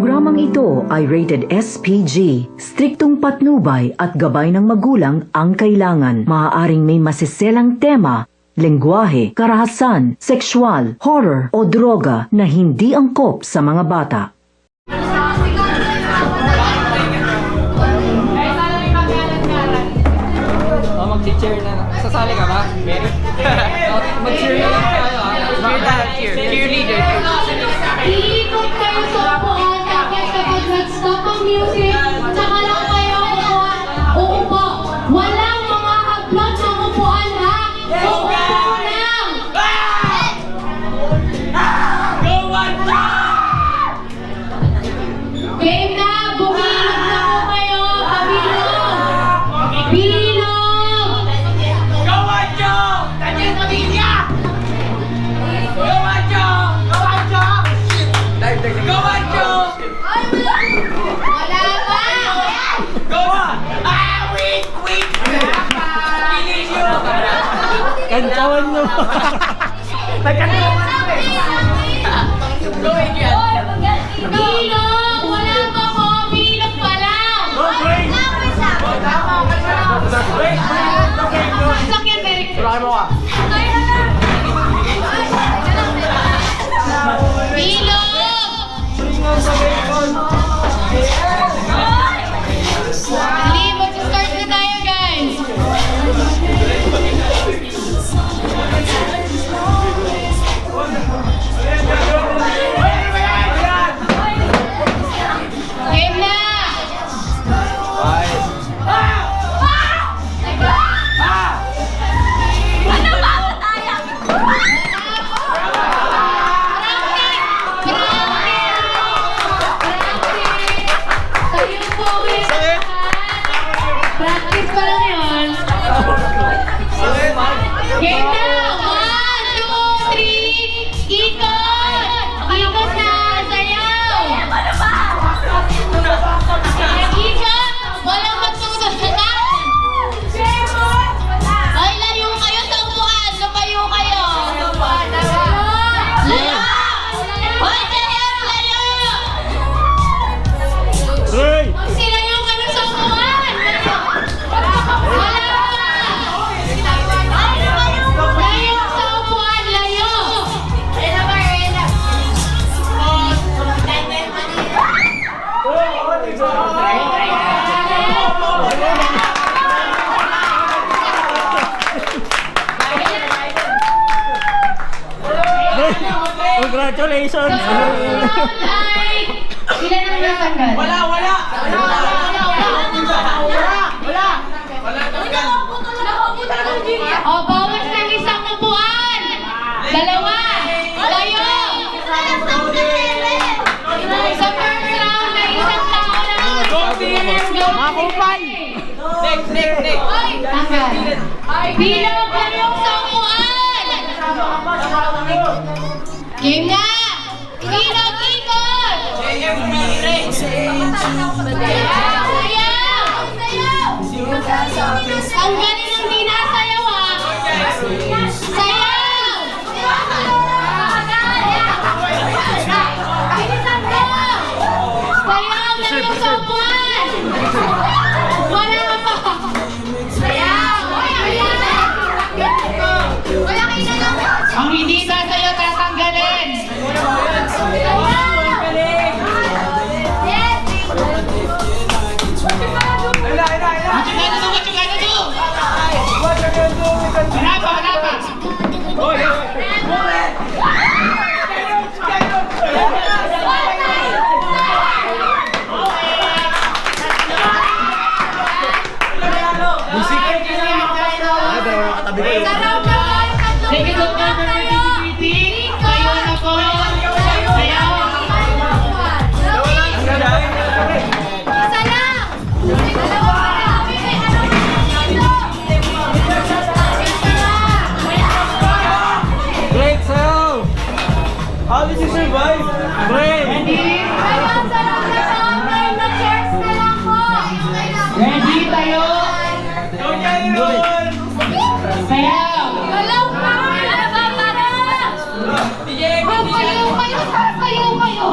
programang ito ay rated SPG. Striktong patnubay at gabay ng magulang ang kailangan. Maaaring may masiselang tema, lengguwahe, karahasan, sexual, horror o droga na hindi angkop sa mga bata. Mag-cheer na. Sasali ka ba? Mary? Mag-cheer na lang tayo. Cheerleader. Iikot kayo sa upuan, tapos kapag nag-stop ang music, tsaka lang kayo uupo. Walang mga hablot ng upuan, ha? Uupo lang! Game na! Bumilog na po kayo! Pabilog! Bilog! Wala pa! Kantawan nyo. Bilog! Wala pa po! Bilog pa lang! Sakyan, Derek! Bilog! Dali, mag-start na tayo, guys! Game na! Ano ba? Practice pa lang yun. Game na! 1, 2, 3, ikot! Ikot na! Sayaw! Ikot! Walang magsusunod na! Ay, layo kayo sa upuan! Lumayo kayo! Layo! Hoy, sayaw! Layo! Pag silayo ka na sa upuan! Wala pa! Layo sa upuan! Layo! Congratulations! Ilan ang natanggal? Wala! O, bawas ng isang upuan! Dalawa! Layo! Sa first round na isang tao lang. Makupay! Next! Tanggal. Bilog kayo sa upuan! Game na! Bilog ikot! Sayaw! Ang galing ng dinasayaw, ha? Sayaw! Bilisan mo! Sayaw na yung sa upuan! Wala pa! Sayaw! Ang hindi sasayaw, tatanggalin! Sige, go na tayo! Tayo na po! Sayaw! Isa lang! Great, so! How did you survive? Great! Ready tayo! Sayaw! Galaw ka! Sayaw kayo! Sayaw kayo!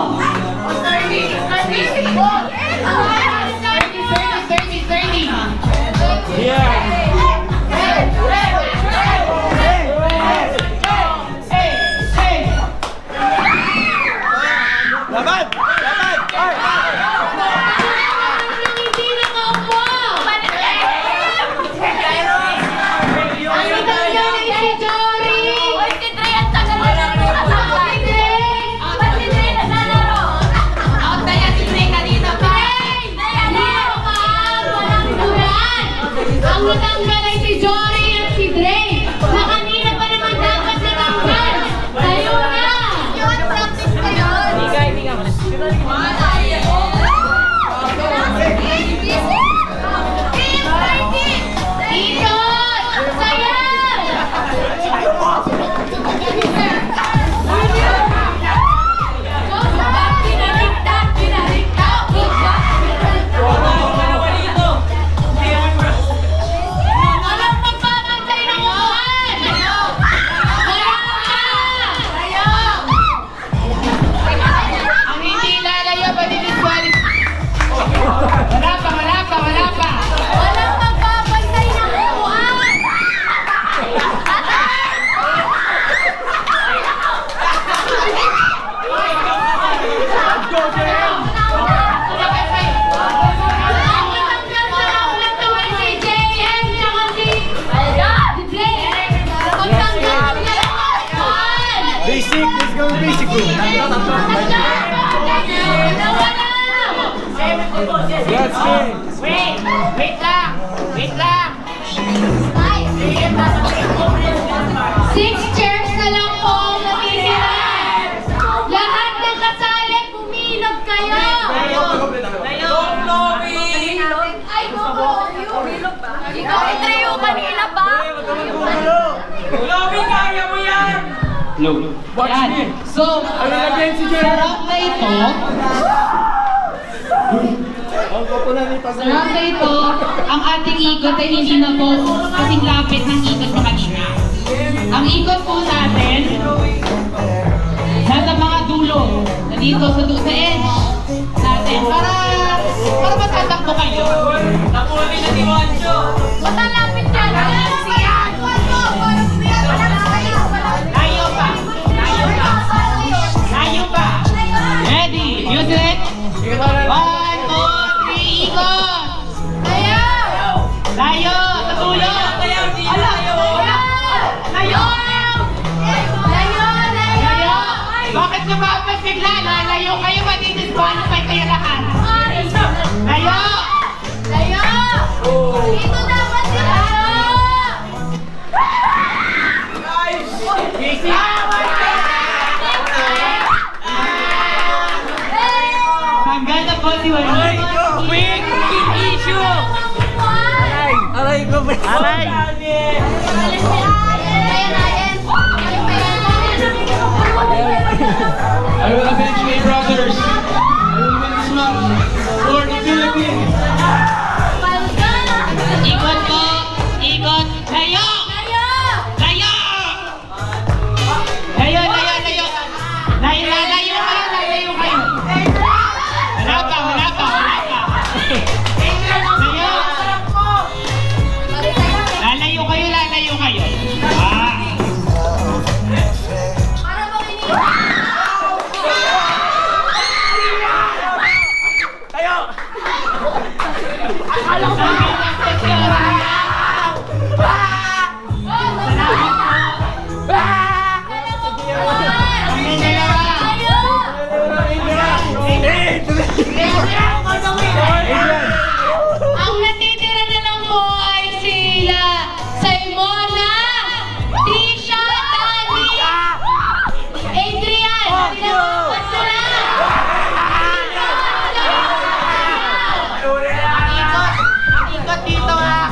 basic rule. Yes, okay. Wait lang! 6 chairs na lang po ang natitira. Lahat ng kasali, bumilog kayo. Ay, go! Ikaw, Andreo, kanina ba? Yan. So, sa round na ito, ang ating ikot ay hindi na po kasing lapit ng ikot sa kanina. Ang ikot po natin, nasa mga dulo, nandito sa edge natin, para matatakbo kayo. Nakuli na ni Wancho. Matalapit yan! Layo pa. Ready, music. 1, 2, 3, ikot. Layo, sa dulo. Layo. Bakit lumapit bigla? Lalayo kayo, mati-disqualify kayo lahat. Layo. Dito dapat sila! Tanggal na po si Wally. Quick issue! Aray ko ba? Aray! I will avenge my brothers. I will win this match for the Philippines. Ikot po. Ikot. Layo. Layo. Layo. Lalayo kayo. Wala pa. Layo. Lalayo kayo. Ang natitira na lang po ay sila Simona, Tisha, Tani, Adrian. Pinapapasa na. Ikot dito ha.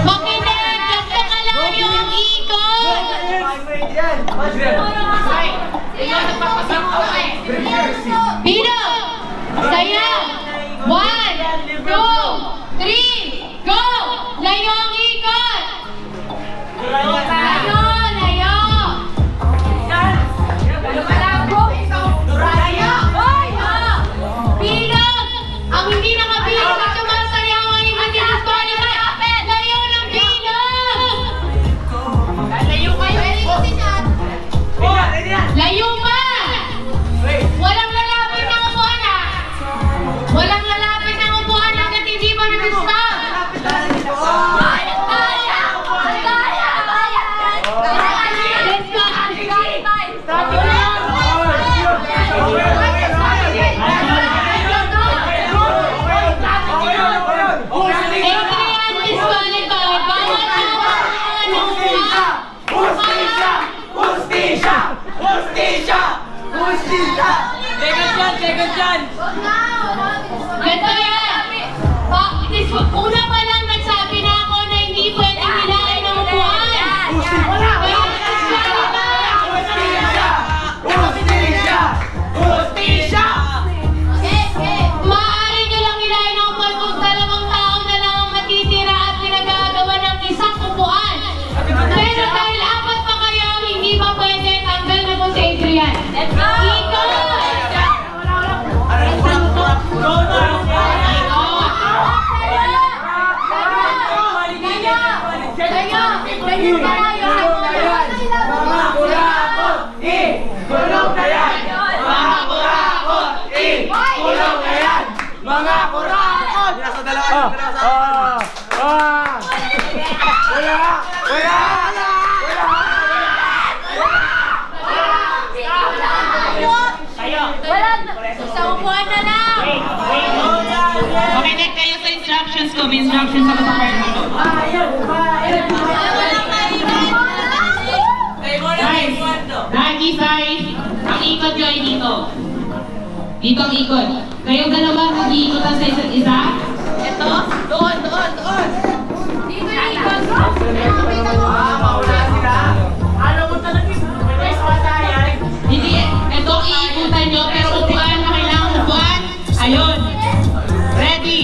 Makinig, ganito kalayo ang ikot. Pino, saya. 1, 2, 3, go! Layo ang ikot. Layo. Pino, ang hindi nakapilog at sumasayaw ay mati-disqualify. Layo ng Pino. Layo pa! Walang lalapit ng upuan ha! Walang lalapit ng upuan hanggat hindi pa nag-stop! Let's go! Adrian disqualified! Bawat naman ng upuan! Second dyan. Ganito yan! Una pa lang nagsabi na ako na hindi pwedeng hilain ang upuan! Kaya maaari nyo lang hilain ang upuan kung dalawang tao na lang ang matitira at pinagagawa ng isang upuan. Pero dahil apat pa kayo, hindi pa pwede, tanggal na po si Adrian. Let's go! instructions ako sa partner ko. Guys, nag-decide, ang ikot nyo ay dito. Dito ang ikot. Kayong dalawa nag-iikot sa isa't isa. Ito, doon. Dito yung ikot. Hindi, ito ang iikutan nyo, pero upuan na kailangan upuan. Ayun. Ready?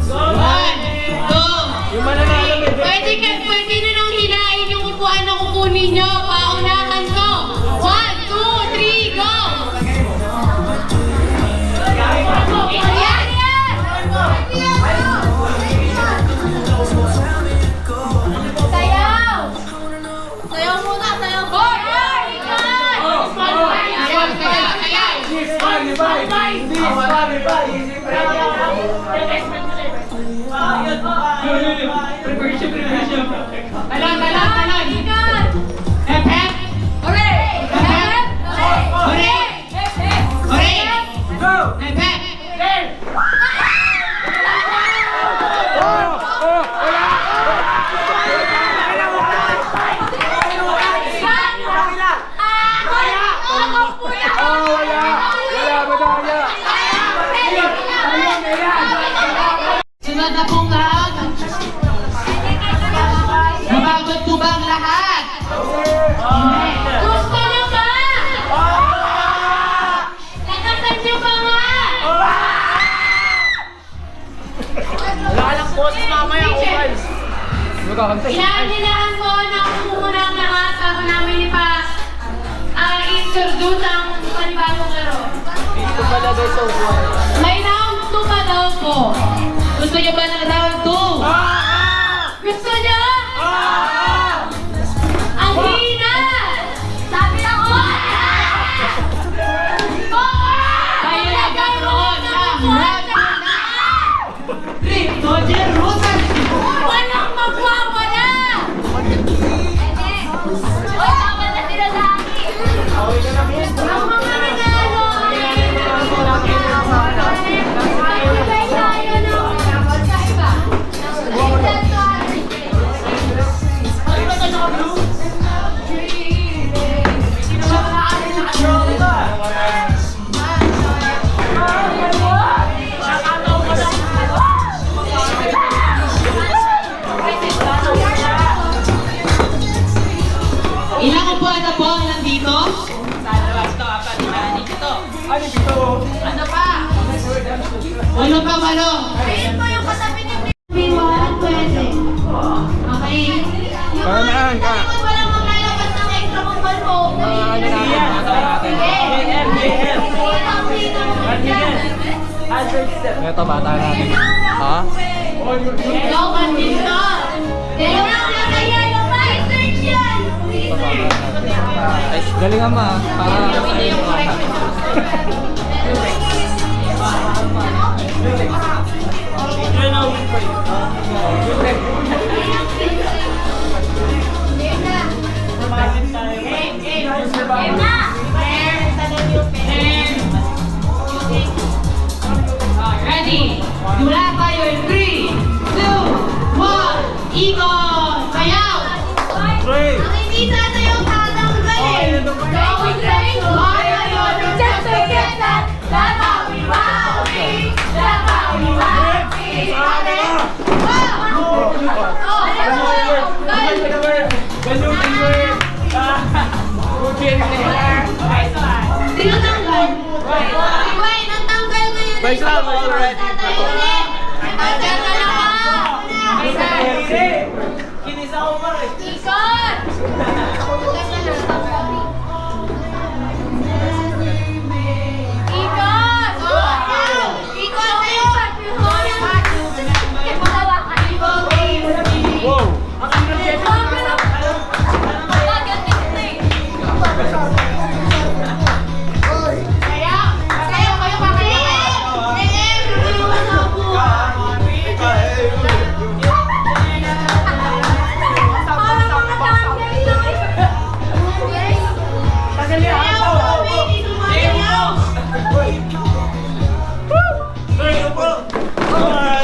1, 2, Pwede na nang hilain yung upuan na kukunin nyo. Paunahan ko. 1, 2, 3, go! Yan! Sayaw! Sayaw muna, sayaw. Hoy! Talon. Hep. Hooray! Hep. Sunod na pong round. Napagod po ba ang lahat? Gusto nyo ba? Lakasan nyo ba nga? Inaanilaan ko na muna ang lahat bago namin introduce ang panibagong laro. May round 2 pa daw po. Gusto nyo ba ng round 2? Gusto nyo? Ang hina! Sabi na ko! Kayo nagkaroon ng round 3. Roger Rosas. Walang magwawala! Oy, tama na sila sa akin! Ang mga regalo ay nagbibigay tayo ng magkaiba. Ilang upuan na po? Ilang dito? Ano pa? Ulo pa, walo. Ayun po yung katabi ni Biwan, pwede. Okay. Paraan ka. Yung walang maglalabas ng extra kung balbo. Ito bata natin. Ha? Ikaw, Bandito. Dalawa na kaya yung research yan. Ay, galingan mo ah. Para Ready? Mula tayo in 3, 2, 1. Ikot! Sayaw! Ang hindi sana yung tatanggalin. Going straight, just forget that. That's how we wowie. That's how we wowie. Tinatanggal. Wait, natanggal ko yun. Bye, Sam. Alright. Natanggal na lang. Kinisa ko pa rin. Ikot! Ikot! Ikot! Wow!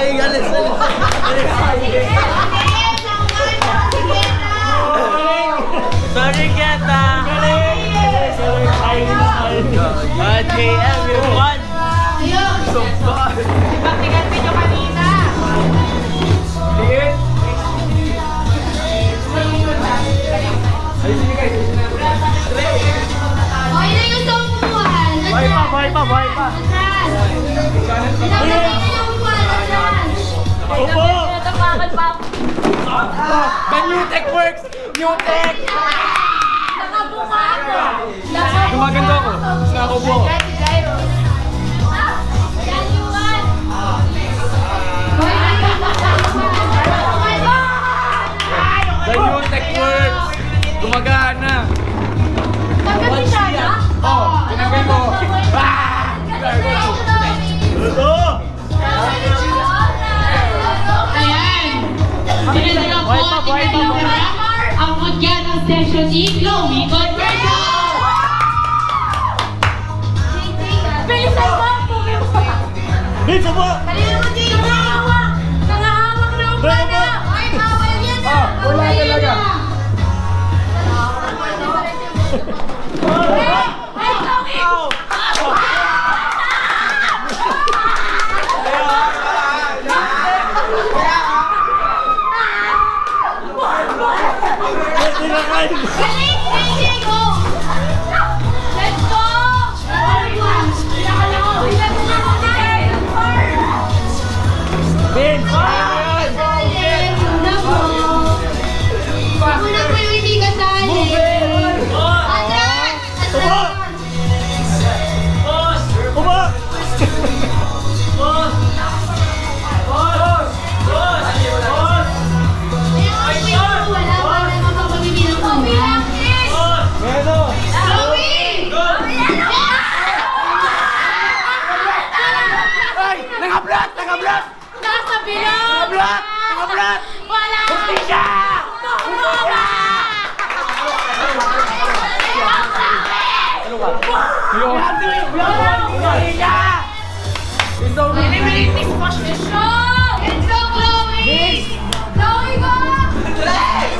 Ay, galit. KL, everyone. Ayun. Baktigan video kanina. Okay na yung sa upuan. Buhay pa, buhay pa, buhay pa. Ilagay na yung upuan. Nasaan? Upo! The New Tech works! New Tech! Nakabuka ako. Gumaganda ako. Nakakubo ako. The New Tech works! Gumagana! Oh, ginagay ko. Ito! Ayan. Pinadala po ang ang mudya ng Session E, Chloe Conversion. Bilisan mo! Dito po! Kanina mo dito nangahawak! Nangahawak na ang Bravo! pana! Ay, bawal yan na! Ah, wala Bawal yan talaga. na. Ay, Chloe! Galing! JJ, go! Let's go! Vince! Una po yung hindi kasali. Atras! Atras! Upo! Wala pa na mapapamili ng kumila. Bueno! Chloe! Ay! Naka-block! Naka-block! Nasa bilog! Naka-block! Naka-block! Wala! Hustisya! Mukha! Ano ba? Yung... Hustisya! Ito! Let's go! Let's go, Chloe! Chloe, go!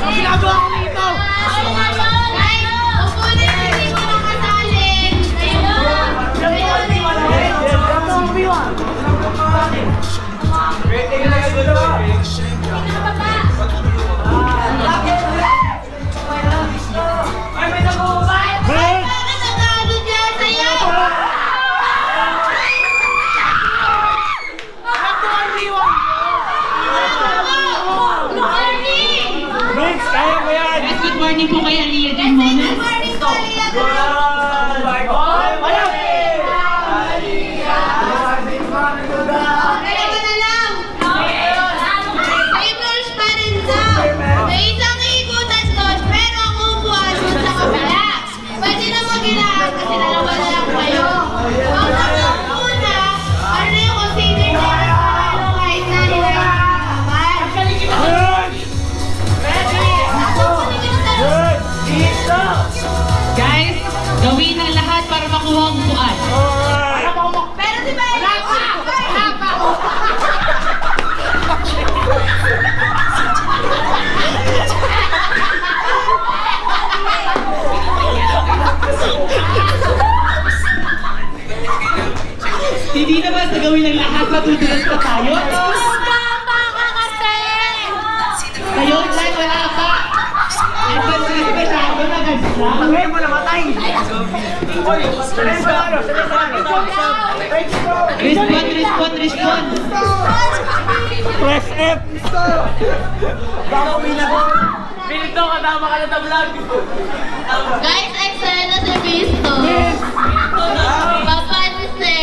Ang ginagawa ko dito! Ay, upo na yung hindi mo nakasali. Ayun. Bakit nagano dyan? Sayaw! Morning! Vince, kaya mo yan! Yes, good morning po kay Aliyah din muna. Good morning po, Aliyah. Kaya ka na lang. Same rules pa rin daw. May isang ikutan doon, pero ang upuan doon sa kabila. Pwede na mag-ilaan kasi dalawa na lang kayo. Ang naman muna, ano na yung consider na yung panalo kahit na nila yung kaman. Guys, gawin ang lahat para makuha ang upuan. Pero di ba? Wala pa! Hindi naman sa gawin ang lahat, matutulas pa tayo. Tama ka kasi! Kayo, Lan, wala pa. Ay, masyado na ganda. Ngayon mo namatay! Oy! Respond. Press F! Gagawin ako! Pinito, katama ka na sa vlog! Guys, extra na si Visto. Papanse.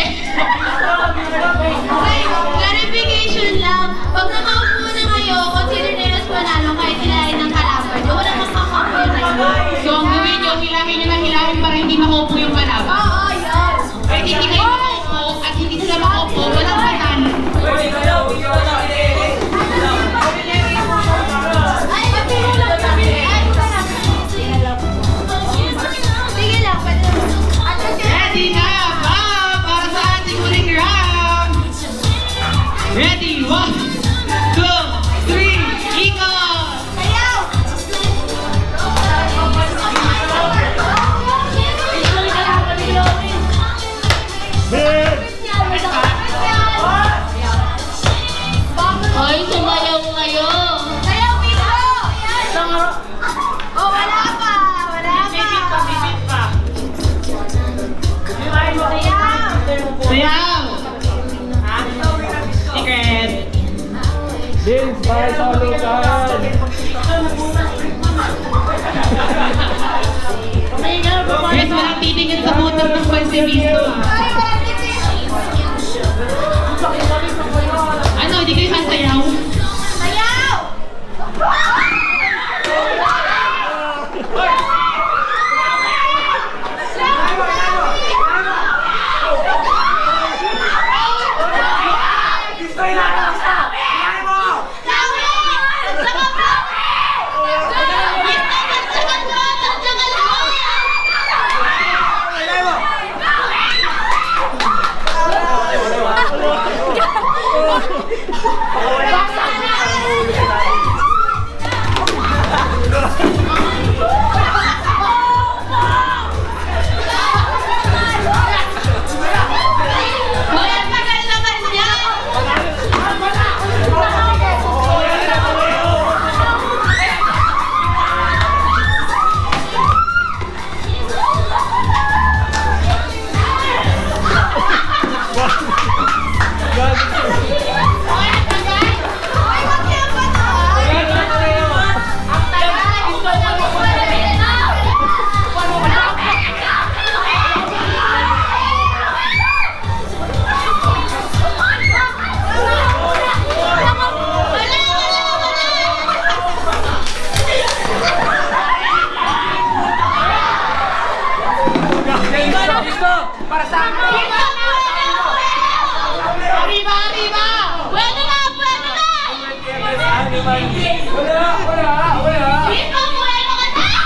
Wait, clarification lang. Pag nakaupo na kayo, consider nyo mas panalo kahit hilahin ng kalaban. Yung wala makakaupo na yun. So, ang gawin nyo, hilahin nyo ng hilahin para hindi makupo yung kalaban. Oo, yun. Pwede hindi kayo makupo at hindi sila makupo, walang panalo. Ay, pati mo lang kami. Ay, sarap. Vince, bye sa lugar. Guys, walang titingin sa motor ng Pansivisto. Ano, hindi kayo sasayaw? Para sa akin! Arriba, arriba! Pwede na, pwede na! Wala! Dito, pwede ka na!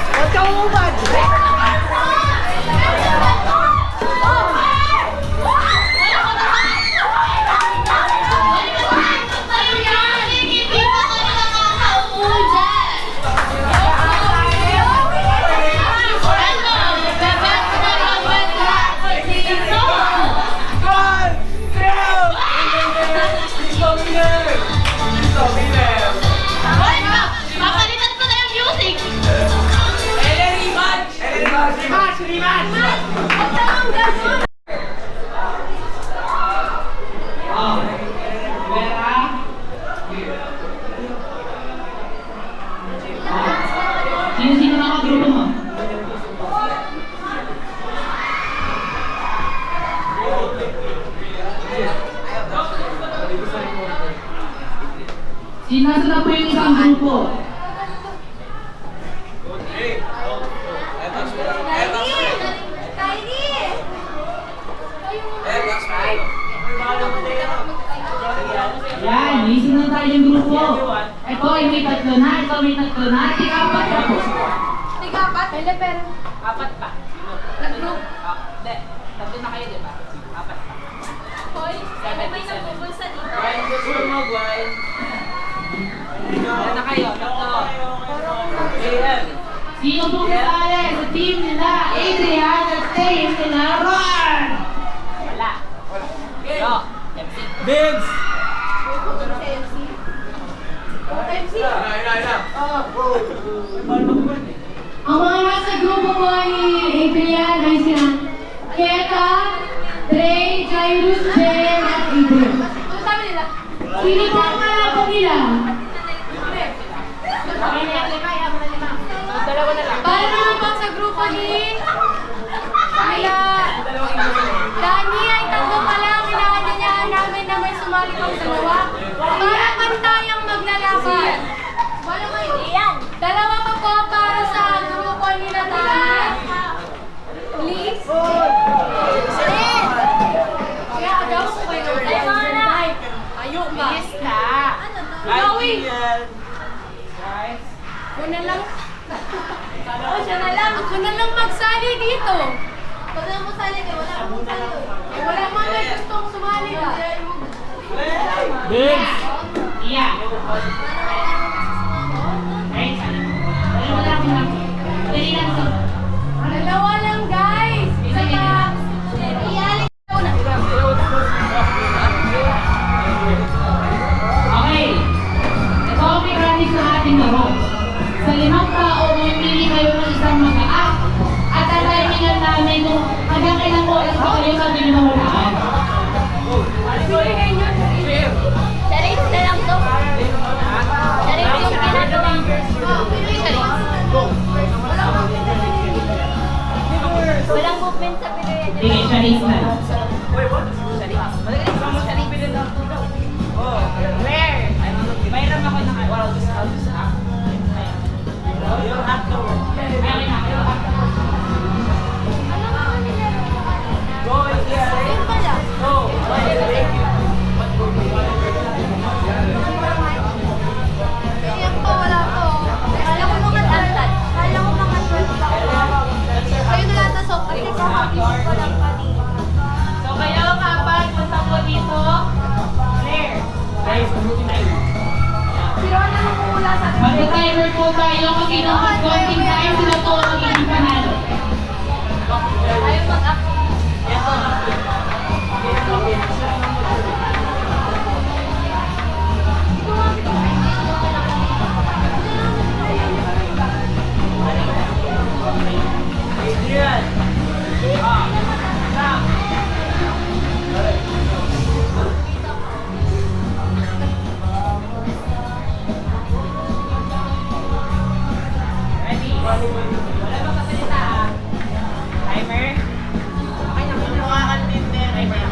Huwag kang umad! Papalitan ko na yung music! Sino-sino na ka-grupo mo? Sinasa na po yung isang grupo? Yan, listen na tayo yung grupo. Ito ay may tatlo na, ito may tatlo na, ikapat na po. Pwede, pero... Apat pa. Nag-group. Hindi, tatlo na kayo, di ba? Apat pa. Hoy, may nagbubulsa dito. Gwen, gusto mo, Gwen. Yan na kayo, tatlo. Ayan. Sino po kasali sa team nila? Adrian at team nila Ron! Wala. Yo, MC. Vince! MC? Ang mga nasa grupo po ni Adrian ay sina Keta, Dre, Jairus, Jen, at Adrian. Ano sabi nila? Sino po ang mga po nila? Dalawa na lang. Para naman po sa grupo ni... Kaya... Dani ay tatlo pa lang. Inaanyayahan namin na may sumali pang dalawa. Para pantayang maglalaban. Wala kayo. Iyan. Dalawa pa po para sa grupo ni Natalia. Please. Please. Kaya agaw ko kayo. Ayaw ba? Please na. Gawin. Ako na lang. Siya na lang. Ako na lang magsali dito. Pag na mo sali ka, wala akong sali. Wala man may gustong sumali ka. Vince! Iya. Right, dalawa lang lang. Dali lang sa... Dalawa lang guys. Saka, iyalik ko na. Okay. Ito ang mechanics ng ating laro. Sa 5 tao, mamimili kayo ng isang mag-aak. At tatayimingan namin kung hanggang ilang oras ba kayo sa dinawalaan. Sarili na lang to. Walang movement sa Pinoy. Sige, Charis na. Claire! Mayroon ako ng I'll just act. You'll act the word. Ayun na. Go, yeah. Go. Yan po, wala po. Kala ko mga tantan. Kala ko mga 12 lang. Kayo na lahat na soft drink. Kakapis ko lang kanina. So kayo, kapag punta po dito, Claire. Pero ano nang mula sa atin? Mag-timer po tayo kung sino mas konting time, sino po ang magiging panalo. Ayaw mag-act. Adrian! Stop! Ready? Wala ba kasalita? Timer? Okay na, mukha kang tinder. Timer.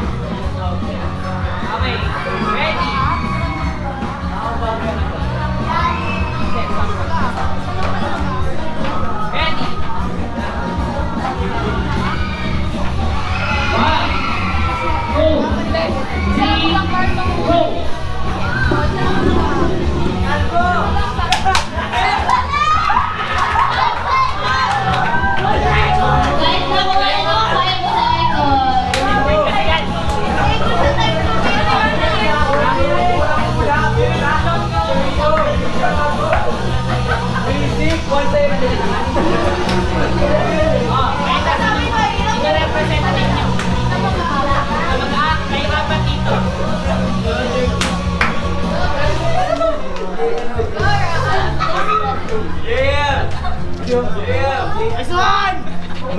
Okay, ready? Ready? One, two, three, go! Guys, nakuha ito 5 seconds.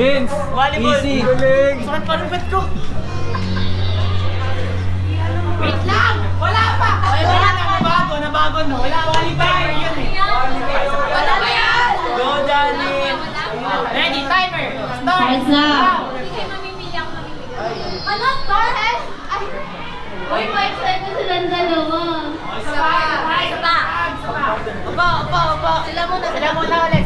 Vince, easy. Saan pa rin ko? Wait lang! Wala pa! Wala na, nabago no. Wala, qualifier yun eh. Wala ba yan? Go, Johnny! Ready, timer! Start! Starts na. Now. Hindi kayo mamimili ako mamimili. Ano? Torres? Ay! Uy, 5 seconds silang dalawa. Isa pa! Opo. Sila muna ulit.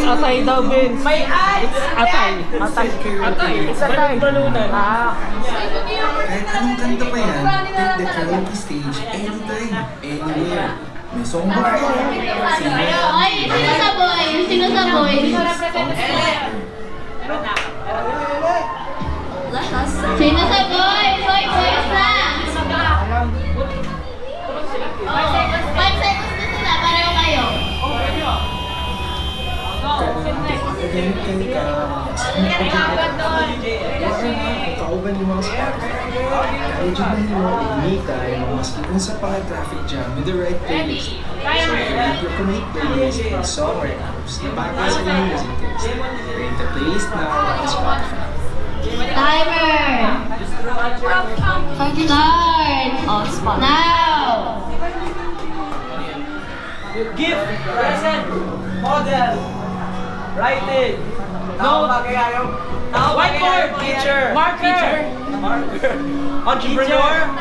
Atay daw, Vince. May eyes! Atay. Isa tayo. Balunan. Kahit anong kanta pa yan, take the karaoke stage anytime, anywhere. May song ba kayo? Ay, sino sa boy? Sino sa boy? Sino sa boy? Boy, boys na! 5 seconds na sila, pareho kayo. Ganit kayo ka. Kauban yung mga Spotify. Kaya dyan na nyo, imita yung mga maskipon sa traffic jam with the right playlist. So, if you commit playlist with song records na bagay sa inyong music taste, create the playlist now on Spotify. Timer! Start! Now! Gift, present, model, writing, note, whiteboard, teacher, marker, entrepreneur,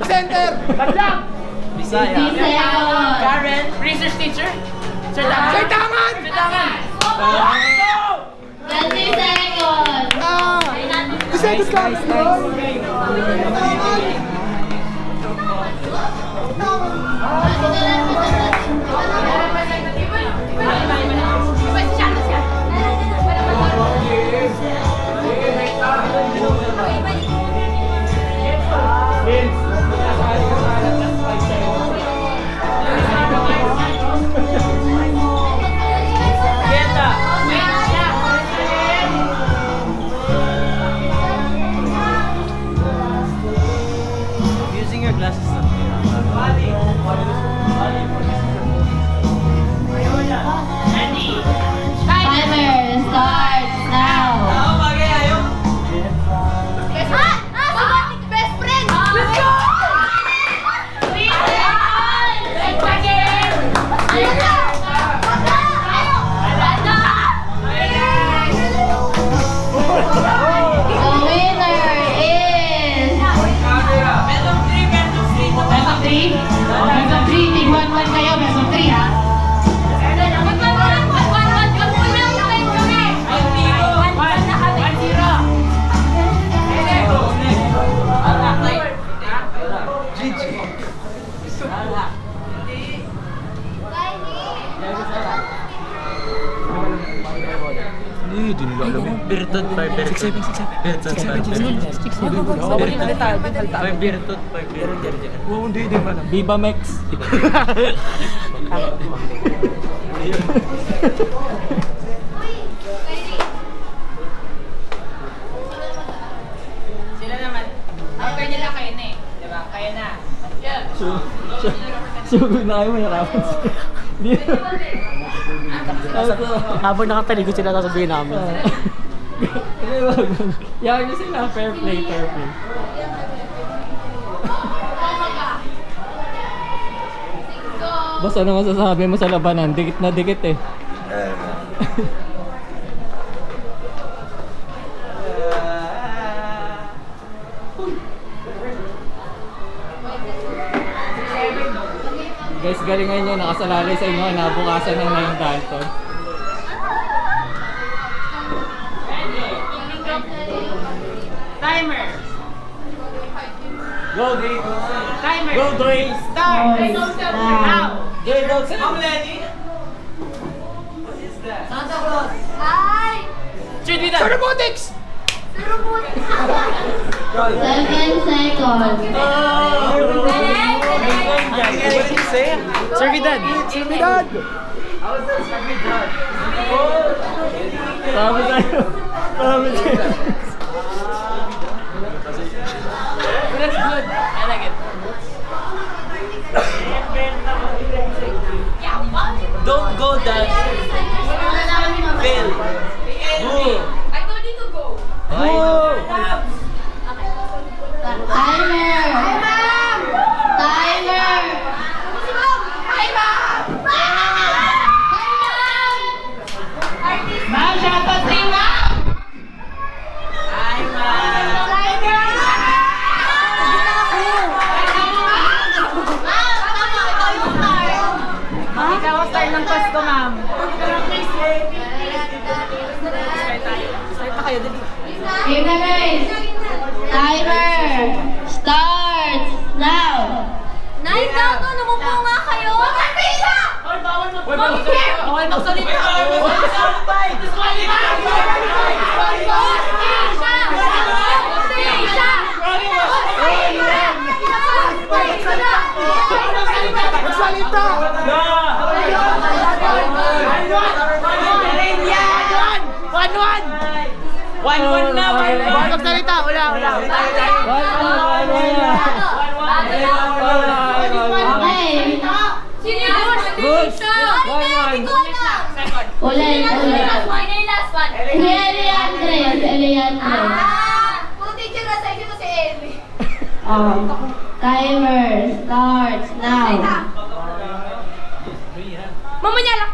center, Bisaya, 15 seconds! Karen, research teacher, Sir Tangan, 20 seconds! Using your glasses. Hindi, di nila alam yun. Birtod, 5 Birtod. 5 Birtod. Oo, hindi mo alam. Viva Max. Sila naman. Okay nila kayo na eh. Diba? Kayo na. Yeah. Sugod na kayo, mahirapan sila. Habang nakatalikod sila, sasabihin namin. Yan na sila, fair play, fair play. Boss, ano masasabi mo sa labanan? Dikit na dikit eh. Guys, galingan nyo, nakasalalay sa inyo, nabukasan ng 9 Dalton. Timer. Go, Dave! Timer. Go, Dave! Start. Now. Dave, Dave! I'm ready. Hi! Robotics. 7 seconds. Servidad! Servidad! Tama tayo. Tama tayo. That's good. I like it. Don't go that. Fail. Go. I told you to go. Go. Timer! Timer! Hi, ma'am! Ma'am, shoutout sa iyo, ma'am. Hi, ma'am. Ikaw ang star ng Pasko, ma'am. Game na guys! Timer! Starts now! Nine Dalton, umupo nga kayo! Magkakita! Bawal magsalita. One na. Bawal magsalita. Wala. Okay! Bush! Ulit! Last one! Si Eliandre! Puro teacher na sa inyo to si Ellie. Timer starts now! Mamanya lang!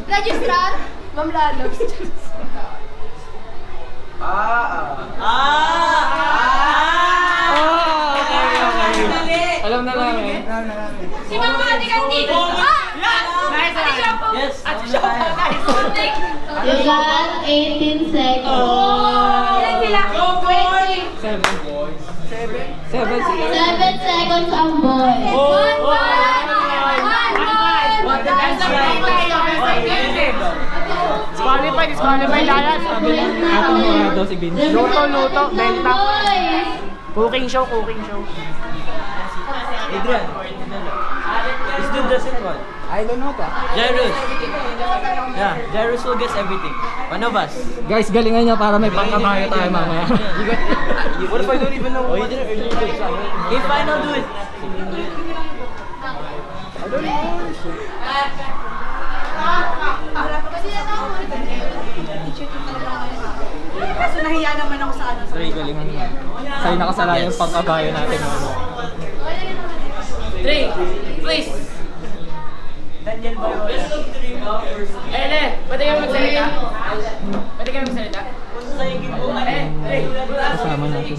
Registrar? Ma'am Lalabs. Alam na namin. Si Ma'am Ate Candida! Yes. You got 18 seconds. Ilan sila? 7 sila. 7 seconds ang boy. Disqualify lalas. Ako mga daw si Vince. Luto, benta. Boys! Cooking show. Adrian. Let's do the second one. I don't know that. Jairus. Yeah, Jairus will guess everything. One of us. Guys, galingan nyo para may pangkabayo tayo mamaya. What if I don't even know? Oh, you didn't earlier do it. If I know, do it. Kaso nahiya naman ako sa ano. Sorry, galingan nyo. Sa'yo nakasala yung pangkabayo natin. Three, please. Ele, pwede kayo magsalita? Pwede kayo magsalita? Kasama natin.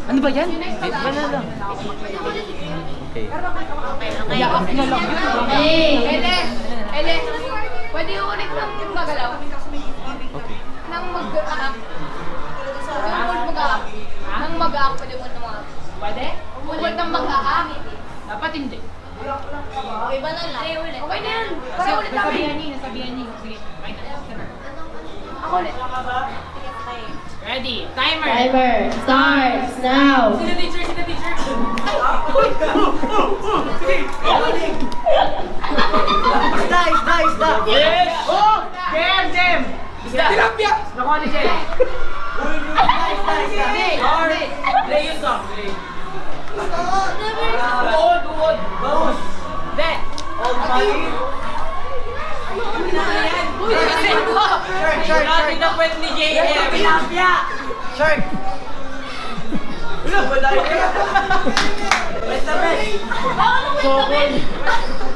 Ano ba yan? Wala lang. Okay. Hey! Ele, pwede yung ulit lang yung gagalaw. Okay. nang mag-aak. Umulit mag-aak. Nang mag-aak, pwede umulit ng mga... Pwede? Umulit ng mag-aak. Dapat hindi. Okay ba na lang? Okay na yan. Para ulit kami. Nasabihan niyo. Sige, okay na. Ako ulit. Ready, timer. Timer starts now. Sino teacher? Isda! Yes! Oh! Jem! Isda! Tilapia! Nakuha ni Jem. Lay yung song. Uod. Baus. De. Old money! Shark. Natin na kwent ni J.M. Tilapia! Shark! Wala ba tayo? Basta best!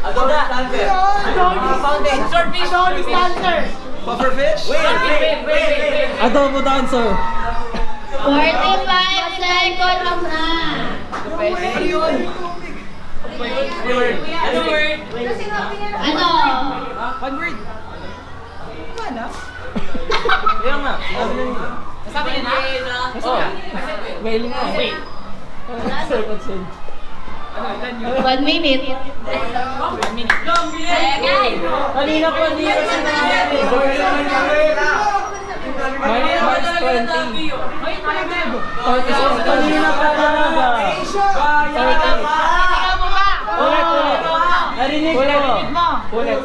Adobo stancer! Fountain! Swordfish! Pufferfish! Wait! Adobo dancer. 45 seconds na. Ano yun? Ano word? Ano? One word! Kaya nga, sabi na nila. Nasabi niya na? Oh. Mailing nga. Wait. Seconds in. 1 minute. 1 minute. Long bilis! Guys! Kanina po hindi ko sinabi. Minus 20. Wait, talaga. 30. Kanina pa talaga. Ulit. Narinig ko. Narinig mo. Ulit.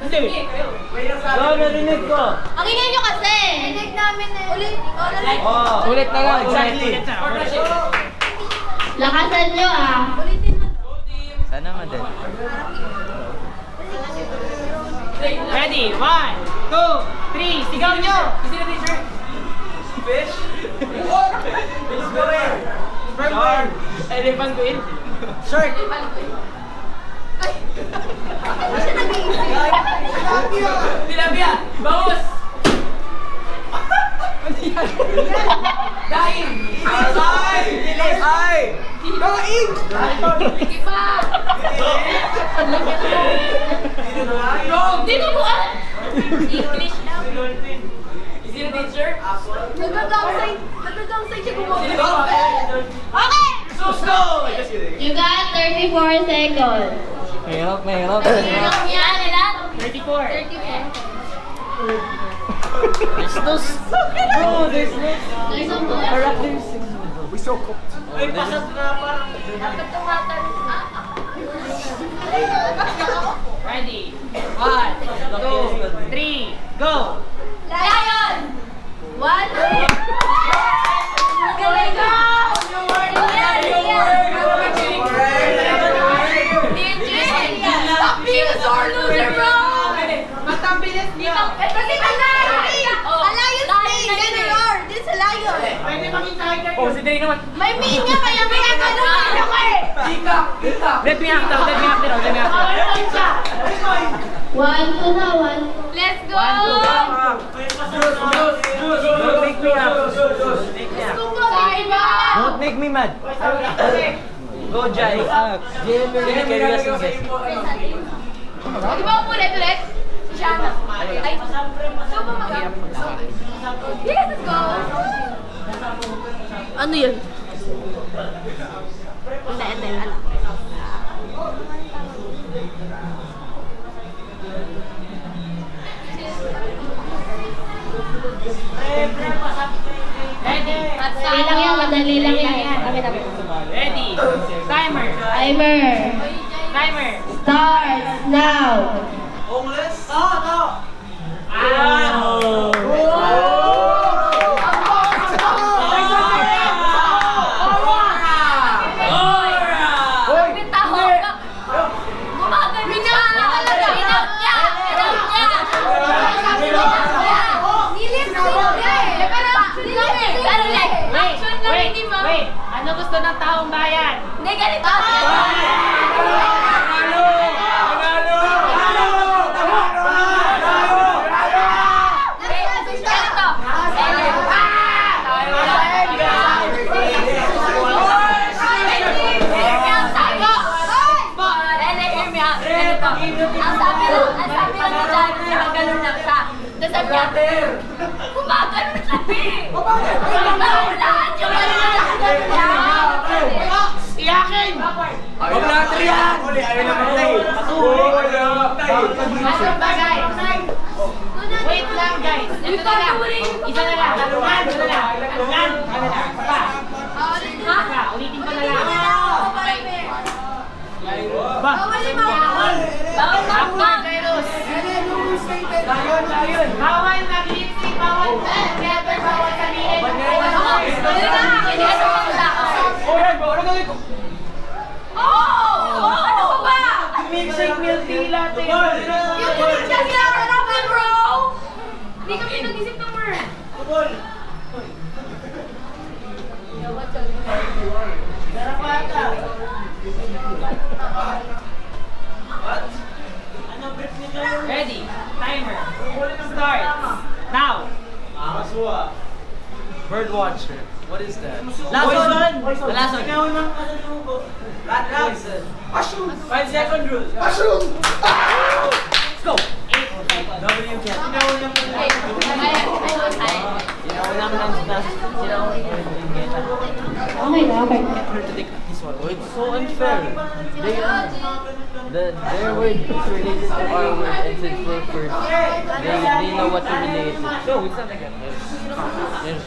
Hindi. Oo, narinig ko. Ang ingay nyo kasi! Ingay namin eh. Ulit. Oh. Ulit na lang. Exactly. Lakasan nyo ah. Sana madali. Ready? 1, 2, 3. Sigaw nyo! Sino teacher? Fish? Fish go in. Shark. Elephant queen. Shark. Tilapia! Baus! Daing! Ay! Kain! Iba! Dito po ah! English na. Sino teacher? Nagagangsay siya gumawa. Sino ba? Okay! Susto! You got 34 seconds. Mahirap. Yan, ilan? 34. 34. There's no... No, there's no... There's a book. Ay, pasat na parang... Dapat tumatanong. Ready? 1, 2, 3, go! Lion! 1, 2, galing go! Stop being a sore loser, bro! Matabilis niyo! Kasi Lion plane! Then roar! This is a lion! Pwede maging tiger yun. si Day naman. May mean niya kaya may gagano'n ako eh! Let me after. 1 to na 1. Let's go! Don't make me up. Saiba! Don't make me mad. Go, Jai. JM really carry us in this. Di ba ulit? Si Shana. Ay, so ba mag-up? Yes, let's go! Ano yun? Hindi, ano? Ready? Madali lang yan, madali lang yan. Tabi. Ready? Timer. Timer starts now. Homeless? No. Bitaho ka! Gumagano siya! Inap niya! Nilip niya eh! Pero action lang eh! Action lang hindi mo! Wait! Ano gusto ng taong bayan? Hindi, ganito! Ang sabi lang ni Jairo, ganun lang siya. Tapos sabi niya, Iyakin! Huwag natin yan! Ayaw na matay! Asong ba, guys? Wait lang, guys. Ito na lang. Isa na lang. Talungan. Talungan. Pa. Ulitin ko na lang. Ba? Bawal takpan. Bawal mag-lipstick. Bawal together. Bawal sabihin. Ano ba? Milkshake, milk tea, latte. Yung kulit na kinakalaban, bro! Hindi kami nag-isip ng word. Ready? Timer. Start. Now. Bird watcher. What is that? Last one. The last one. Mushroom. 5 second rule. Mushroom. Let's go. W can. To take this one. Oh, it's so unfair. Their word is related to our word, and since we're first, they know what to relate it. No, it's not like that. Yes.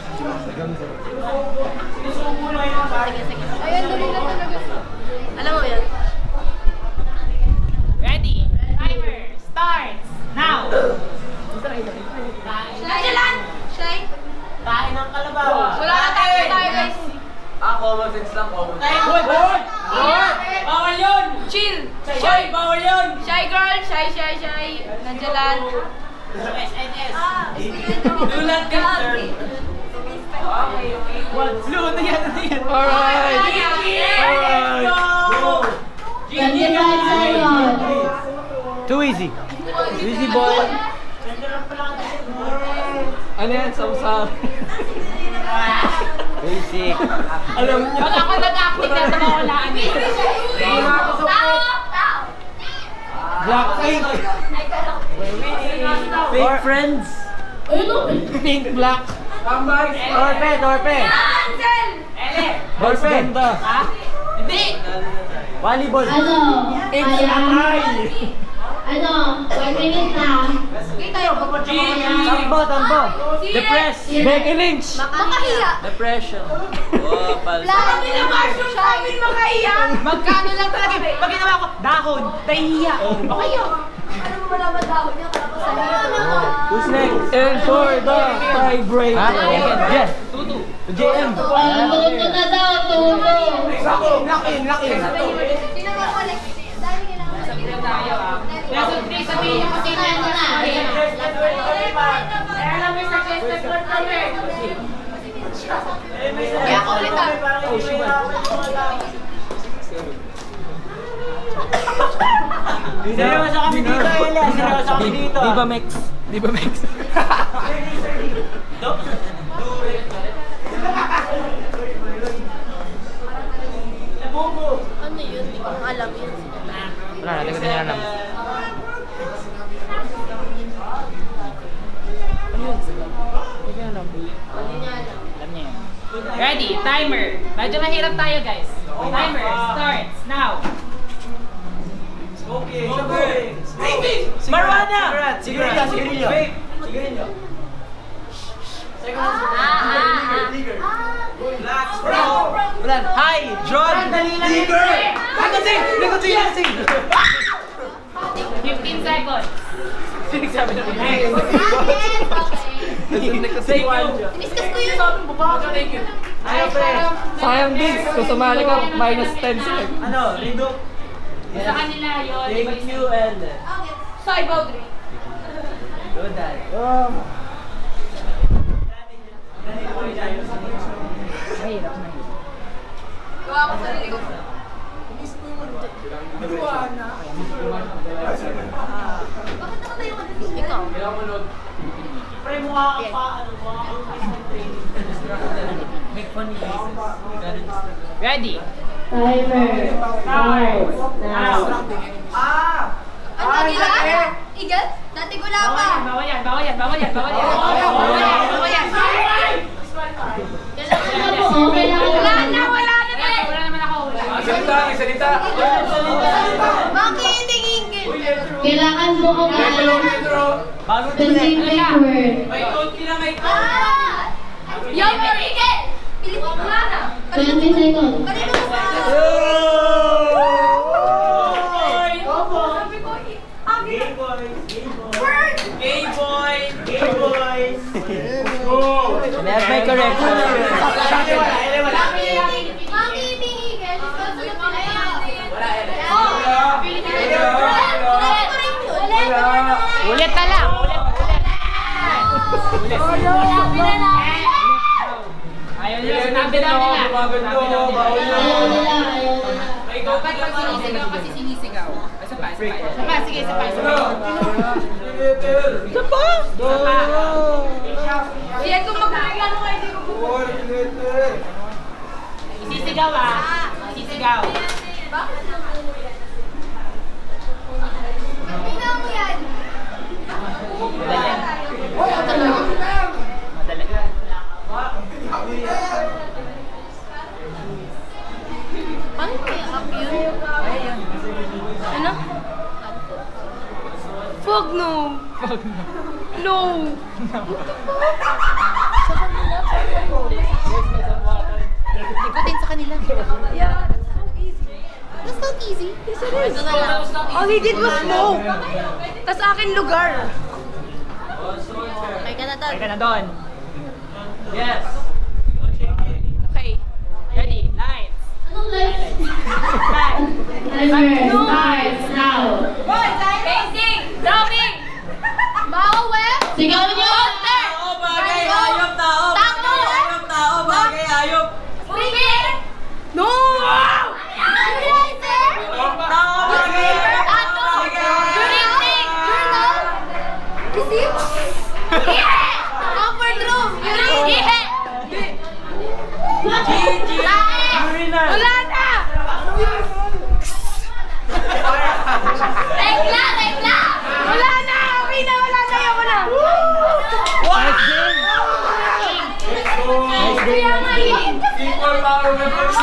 Ayan, dali na talaga. Alam mo yan? Ready? Timer. Starts. Now. Najalan! Shy? Kain ng kalabaw. Wala na tayo guys. Common sense lang, common sense. Bawal yun! Chill! Shy, bawal yun! Shy girl! Shy! Najalan! SNS. Dulat ka, sir. Blue na yan. Alright! Go! Too easy. Easy boy. Ano yan? Samsam. Basic. Alam niyo. Pag ako nag-acting na mawalaan eh. Blackpink. Fake friends. Pink, black. Torpe. Mas ganda. Ha? Hindi! Volleyball. Ano? 1 minute na. Tambo. Depress. Becky Lynch. Makahiya. Depression. Oh, palsa. Kami na mushroom sa amin makahiya. Magkano lang talaga. Pag ginawa ko, dahon, nahihiya. Okay yun. Ano mo wala ba dahon niya? Kala ko sa Who's next? And for the tiebreaker. Yes. JM. Tuto na daw, tuto. Laki. Sino ba ulit? Dahil kailangan Tayo ah. Lesson 3, sabihin niyo kung sino yung mas mali. Kaya lang may suggested word kami. Kaya ako ulit ah. Seryoso kami dito, Elia. Seryoso kami dito. Di ba Mex? Ano yun? Hindi ko alam yun. Wala na, hindi ko din alam. Ready? Timer. Medyo mahirap tayo guys. Timer starts now. Marijuana! Sigarilyo. Hi, John! 15 seconds. Say one. Diniscuss ko yun. Sayang din. Kung sumali ka, minus 10 seconds. Ano? Redo? Sa kanila yun. Thank you and... Sorry, Baudry. Good night. Gawa ko sarili ko. Bakit nakatayo ka dito? Ikaw. Pre, mukha ka pa. Make funny faces. Ready? Timer. Start. Now. Ang tagila? Igat? Dati gula pa. Bawal yan. Last vocabulary. The same word. May konti na may Yo, Miguel! Wala na. 20 seconds. Gay boys! May correction. Mami, Miguel! Ulit na lang. Ayaw nila, sinabi na nila. Ayaw nila. May konti na Sinisigaw kasi sinisigaw. Isa pa. Sige, isa pa. Siya kung magkakagano kayo, hindi ko Isisigaw Isisigaw. Tingnan mo yan! Paano kaya up yun? Ano? Fuck no! No! Ikutin sa kanila. Yeah, that's so easy. That's not easy. Yes, it is. All he did was smoke. Tas akin lugar. May ka na doon. May ka na doon. Yes! Okay. Ready? Lights. Anong lights? Timer starts now. Painting! Drawing! Bao web! Sigaw niyo! Poster! Tao, bagay, hayop, tao! Tato! Hayop, tao, bagay, hayop! Bigil! No! Analyzer! Tao, bagay, hayop, tao, Tato! bagay! Printing! Journal! Receipt! Ihe! Comfort room! Ihe! Lae! Wala na! Regla! Regla! Wala na! Okay na! Wala na! Ayoko na! Kaya nga yun! Equal power weapons.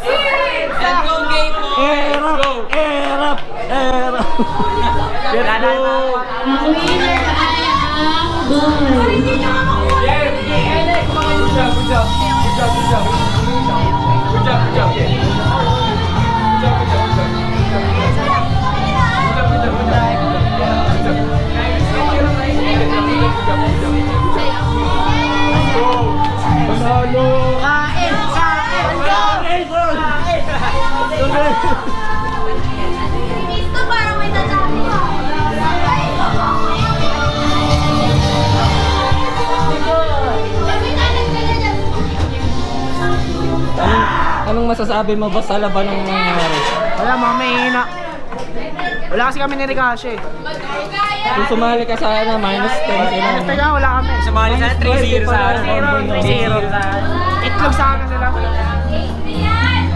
Shit! Let's go, gay boys! Let's go! Ang winner ay ang boy. Gusto parang may nadali ka. Anong masasabi mo ba sa laban ng nangyari? Wala, mga mahina. Wala kasi kami ni Ricashe. Kung sumali ka sana, minus 10 sila. Teka, wala kami. Sumali sana, 3-0 sa akin. 3-0. Itlog sa akin sila. Adrian!